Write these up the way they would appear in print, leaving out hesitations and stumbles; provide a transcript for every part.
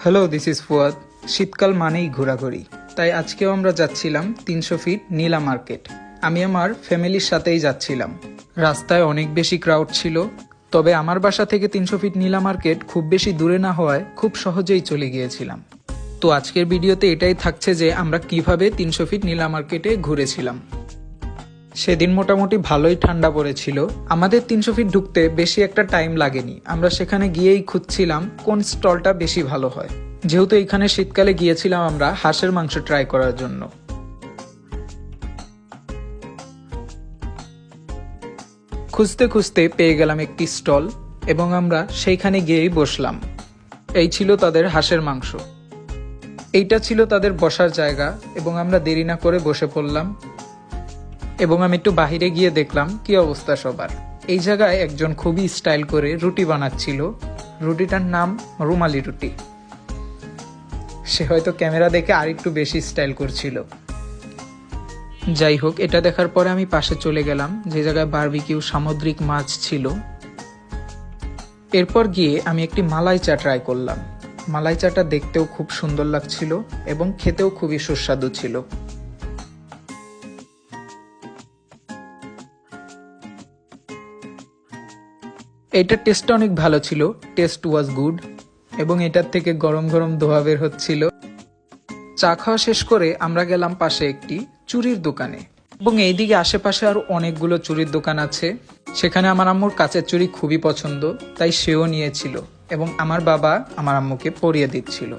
Hello, this is Fuad. শীতকাল মানেই ঘোরাঘুরি, তাই আজকেও আমরা যাচ্ছিলাম 300 ফিট নীলা মার্কেট। আমি আমার ফ্যামিলির সাথেই যাচ্ছিলাম। রাস্তায় অনেক বেশি ক্রাউড ছিল, তবে আমার বাসা থেকে 300 ফিট নীলা মার্কেট খুব বেশি দূরে না হওয়ায় খুব সহজেই চলে গিয়েছিলাম। তো আজকের ভিডিওতে এটাই থাকছে যে আমরা কিভাবে 300 ফিট নীলা মার্কেটে ঘুরেছিলাম। সেদিন মোটামুটি ভালোই ঠান্ডা পড়েছিল। আমাদের 300 ফিট ঢুকতে বেশি একটা টাইম লাগেনি। আমরা সেখানে গিয়েই খুঁজছিলাম কোন স্টলটা বেশি ভালো হয়, যেহেতু এখানে শীতকালে গিয়েছিলাম আমরা হাঁসের মাংস ট্রাই করার জন্য। খুঁজতে খুঁজতে পেয়ে গেলাম একটি স্টল এবং আমরা সেইখানে গিয়েই বসলাম। এই ছিল তাদের হাঁসের মাংস, এইটা ছিল তাদের বসার জায়গা এবং আমরা দেরি না করে বসে পড়লাম। এবং আমি একটু বাহিরে গিয়ে দেখলাম কি অবস্থা সবার। এই জায়গায় একজন খুবই স্টাইল করে রুটি বানাচ্ছিল। রুটিটার নাম রুমালি রুটি। সে হয়তো ক্যামেরা দেখে আরেকটু বেশি স্টাইল করছিল। যাই হোক, এটা দেখার পরে আমি পাশে চলে গেলাম যে জায়গায় বারবিকিউ সামুদ্রিক মাছ ছিল। এরপর গিয়ে আমি একটি মালাই চা ট্রাই করলাম। মালাই চাটা দেখতেও খুব সুন্দর লাগছিল এবং খেতেও খুবই সুস্বাদু ছিল। এটার টেস্টটা অনেক ভালো ছিল, টেস্ট ওয়াজ গুড। এবং এটার থেকে গরম গরম ধোঁয়া বের হচ্ছিল। চা খাওয়া শেষ করে আমরা গেলাম পাশে একটি চুড়ির দোকানে। এবং এইদিকে আশেপাশে আরো অনেকগুলো চুড়ির দোকান আছে। সেখানে আমার আম্মুর কাচের চুড়ি খুবই পছন্দ, তাই সেও নিয়েছিল এবং আমার বাবা আমার আম্মুকে পরিয়ে দিচ্ছিল।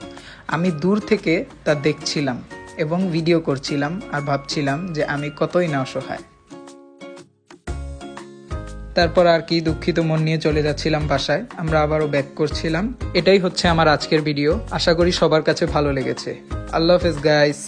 আমি দূর থেকে তা দেখছিলাম এবং ভিডিও করছিলাম আর ভাবছিলাম যে আমি কতই না অসহায়। তারপর আর কি, দুঃখিত মন নিয়ে চলে যাচ্ছিলাম বাসায়। আমরা আবারও ব্যাক করছিলাম। এটাই হচ্ছে আমার আজকের ভিডিও। আশা করি সবার কাছে ভালো লেগেছে। আল্লাহ হাফেজ গাইস।